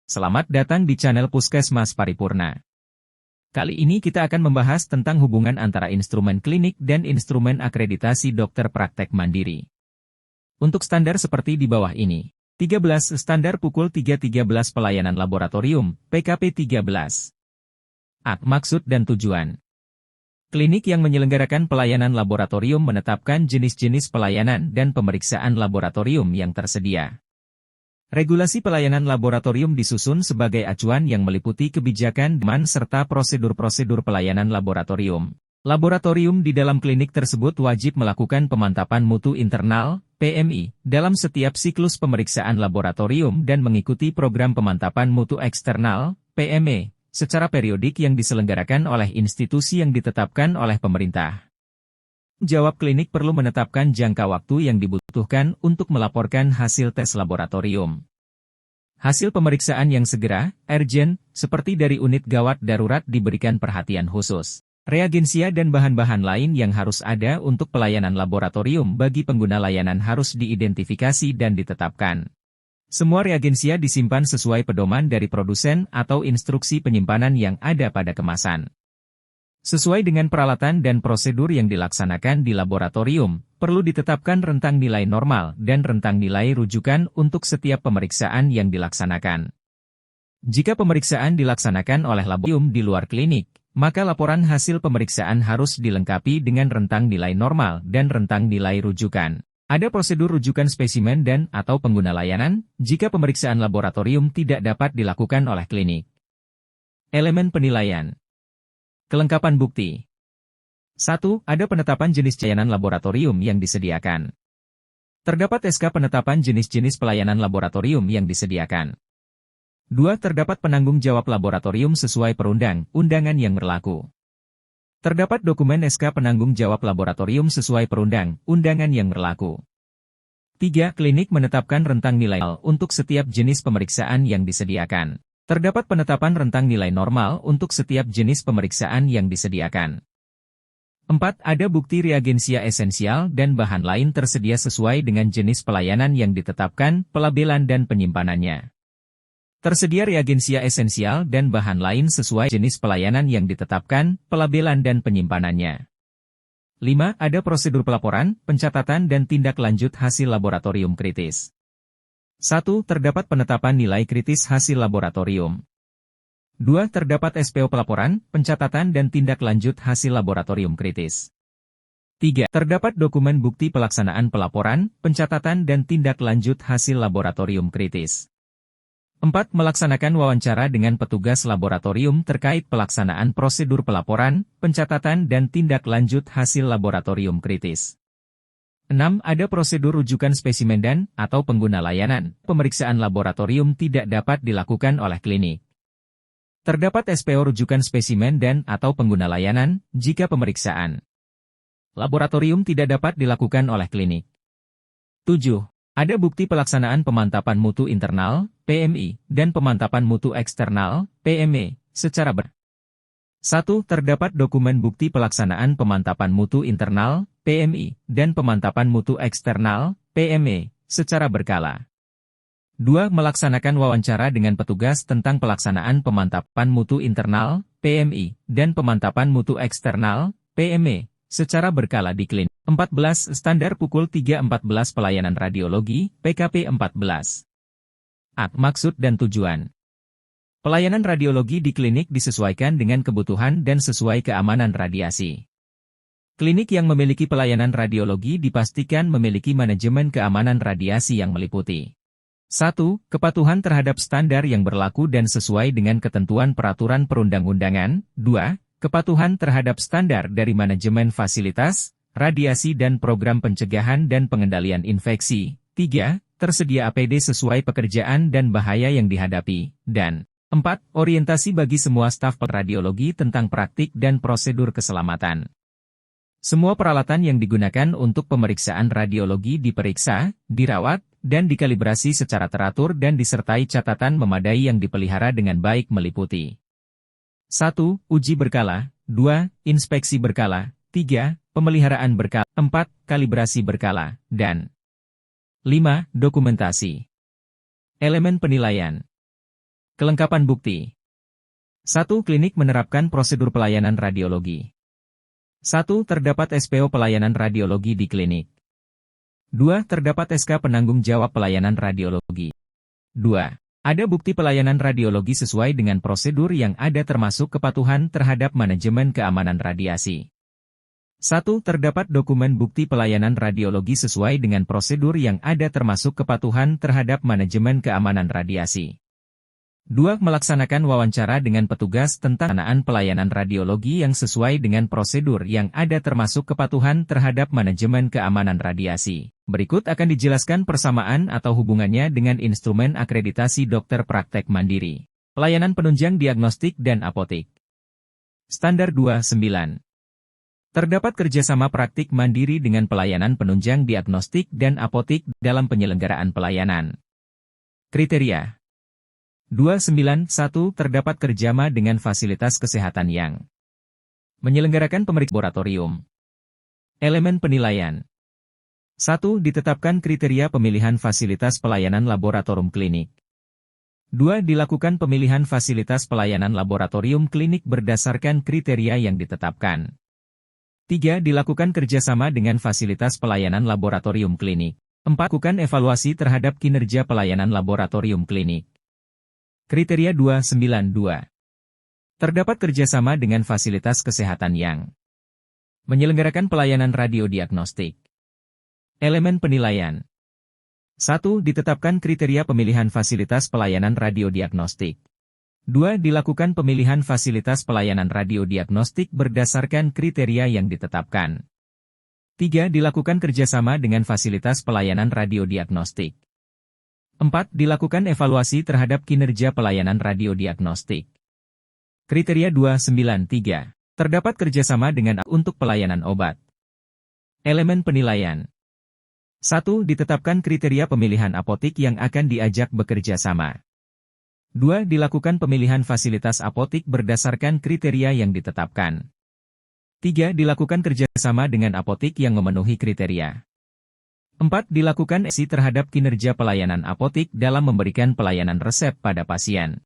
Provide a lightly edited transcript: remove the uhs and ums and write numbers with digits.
Selamat datang di channel Puskesmas Paripurna. Kali ini kita akan membahas tentang hubungan antara instrumen klinik dan instrumen akreditasi dokter praktek mandiri. Untuk standar seperti di bawah ini. 13. Standar pukul 3.13 pelayanan laboratorium, PKP 13. Maksud dan tujuan. Klinik yang menyelenggarakan pelayanan laboratorium menetapkan jenis-jenis pelayanan dan pemeriksaan laboratorium yang tersedia. Regulasi pelayanan laboratorium disusun sebagai acuan yang meliputi kebijakan serta prosedur-prosedur pelayanan laboratorium. Laboratorium di dalam klinik tersebut wajib melakukan pemantapan mutu internal, PMI, dalam setiap siklus pemeriksaan laboratorium dan mengikuti program pemantapan mutu eksternal, PME, secara periodik yang diselenggarakan oleh institusi yang ditetapkan oleh pemerintah. Jawab klinik perlu menetapkan jangka waktu yang dibutuhkan untuk melaporkan hasil tes laboratorium. Hasil pemeriksaan yang segera, urgent, seperti dari unit gawat darurat diberikan perhatian khusus. Reagensia dan bahan-bahan lain yang harus ada untuk pelayanan laboratorium bagi pengguna layanan harus diidentifikasi dan ditetapkan. Semua reagensia disimpan sesuai pedoman dari produsen atau instruksi penyimpanan yang ada pada kemasan. Sesuai dengan peralatan dan prosedur yang dilaksanakan di laboratorium, perlu ditetapkan rentang nilai normal dan rentang nilai rujukan untuk setiap pemeriksaan yang dilaksanakan. Jika pemeriksaan dilaksanakan oleh laboratorium di luar klinik, maka laporan hasil pemeriksaan harus dilengkapi dengan rentang nilai normal dan rentang nilai rujukan. Ada prosedur rujukan spesimen dan atau pengguna layanan, jika pemeriksaan laboratorium tidak dapat dilakukan oleh klinik. Elemen penilaian. Kelengkapan bukti. 1. Ada penetapan jenis pelayanan laboratorium yang disediakan. Terdapat SK penetapan jenis-jenis pelayanan laboratorium yang disediakan. 2. Terdapat penanggung jawab laboratorium sesuai perundang-undangan yang berlaku. Terdapat dokumen SK penanggung jawab laboratorium sesuai perundang-undangan yang berlaku. 3. Klinik menetapkan rentang nilai untuk setiap jenis pemeriksaan yang disediakan. Terdapat penetapan rentang nilai normal untuk setiap jenis pemeriksaan yang disediakan. 4. Ada bukti reagensia esensial dan bahan lain tersedia sesuai dengan jenis pelayanan yang ditetapkan, pelabelan dan penyimpanannya. Tersedia reagensia esensial dan bahan lain sesuai jenis pelayanan yang ditetapkan, pelabelan dan penyimpanannya. 5. Ada prosedur pelaporan, pencatatan dan tindak lanjut hasil laboratorium kritis. 1. Terdapat penetapan nilai kritis hasil laboratorium. 2. Terdapat SPO pelaporan, pencatatan dan tindak lanjut hasil laboratorium kritis. 3. Terdapat dokumen bukti pelaksanaan pelaporan, pencatatan dan tindak lanjut hasil laboratorium kritis. 4. Melaksanakan wawancara dengan petugas laboratorium terkait pelaksanaan prosedur pelaporan, pencatatan dan tindak lanjut hasil laboratorium kritis. 6. Ada prosedur rujukan spesimen dan atau pengguna layanan. Pemeriksaan laboratorium tidak dapat dilakukan oleh klinik. Terdapat SPO rujukan spesimen dan atau pengguna layanan jika pemeriksaan laboratorium tidak dapat dilakukan oleh klinik. 7. Ada bukti pelaksanaan pemantapan mutu internal, PMI, dan pemantapan mutu eksternal, PME, secara 1. Terdapat dokumen bukti pelaksanaan pemantapan mutu internal, PMI, dan pemantapan mutu eksternal, PME, secara berkala. 2. Melaksanakan wawancara dengan petugas tentang pelaksanaan pemantapan mutu internal, PMI, dan pemantapan mutu eksternal, PME, secara berkala di klinik. 14. Standar pukul 3.14 pelayanan radiologi, PKP 14. Maksud dan tujuan. Pelayanan radiologi di klinik disesuaikan dengan kebutuhan dan sesuai keamanan radiasi. Klinik yang memiliki pelayanan radiologi dipastikan memiliki manajemen keamanan radiasi yang meliputi 1. Kepatuhan terhadap standar yang berlaku dan sesuai dengan ketentuan peraturan perundang-undangan. 2. Kepatuhan terhadap standar dari manajemen fasilitas, radiasi dan program pencegahan dan pengendalian infeksi. 3. Tersedia APD sesuai pekerjaan dan bahaya yang dihadapi. Dan 4. Orientasi bagi semua staf radiologi tentang praktik dan prosedur keselamatan. Semua peralatan yang digunakan untuk pemeriksaan radiologi diperiksa, dirawat, dan dikalibrasi secara teratur dan disertai catatan memadai yang dipelihara dengan baik meliputi 1. Uji berkala. 2. Inspeksi berkala. 3. Pemeliharaan berkala. 4. Kalibrasi berkala. Dan 5. Dokumentasi. Elemen penilaian. Kelengkapan bukti. 1. Klinik menerapkan prosedur pelayanan radiologi. 1. Terdapat SPO pelayanan radiologi di klinik. 2. Terdapat SK penanggung jawab pelayanan radiologi. 2. Ada bukti pelayanan radiologi sesuai dengan prosedur yang ada termasuk kepatuhan terhadap manajemen keamanan radiasi. 1. Terdapat dokumen bukti pelayanan radiologi sesuai dengan prosedur yang ada termasuk kepatuhan terhadap manajemen keamanan radiasi. 2. Melaksanakan wawancara dengan petugas tentang pelaksanaan pelayanan radiologi yang sesuai dengan prosedur yang ada termasuk kepatuhan terhadap manajemen keamanan radiasi. Berikut akan dijelaskan persamaan atau hubungannya dengan instrumen akreditasi dokter praktek mandiri. Pelayanan penunjang diagnostik dan apotik. Standar 29. Terdapat kerjasama praktik mandiri dengan pelayanan penunjang diagnostik dan apotik dalam penyelenggaraan pelayanan. Kriteria 291. Terdapat kerjasama dengan fasilitas kesehatan yang menyelenggarakan pemeriksaan laboratorium. Elemen penilaian. 1. Ditetapkan kriteria pemilihan fasilitas pelayanan laboratorium klinik. 2. Dilakukan pemilihan fasilitas pelayanan laboratorium klinik berdasarkan kriteria yang ditetapkan. 3. Dilakukan kerjasama dengan fasilitas pelayanan laboratorium klinik. 4. Lakukan evaluasi terhadap kinerja pelayanan laboratorium klinik. Kriteria 292. Terdapat kerjasama dengan fasilitas kesehatan yang menyelenggarakan pelayanan radiodiagnostik. Elemen penilaian. 1. Ditetapkan kriteria pemilihan fasilitas pelayanan radiodiagnostik. 2. Dilakukan pemilihan fasilitas pelayanan radiodiagnostik berdasarkan kriteria yang ditetapkan. 3. Dilakukan kerjasama dengan fasilitas pelayanan radiodiagnostik. 4. Dilakukan evaluasi terhadap kinerja pelayanan radiodiagnostik. Kriteria 293. Terdapat kerjasama dengan untuk pelayanan obat. Elemen penilaian. 1. Ditetapkan kriteria pemilihan apotik yang akan diajak bekerja sama. 2. Dilakukan pemilihan fasilitas apotik berdasarkan kriteria yang ditetapkan. 3. Dilakukan kerjasama dengan apotik yang memenuhi kriteria. 4. Dilakukan evaluasi terhadap kinerja pelayanan apotik dalam memberikan pelayanan resep pada pasien.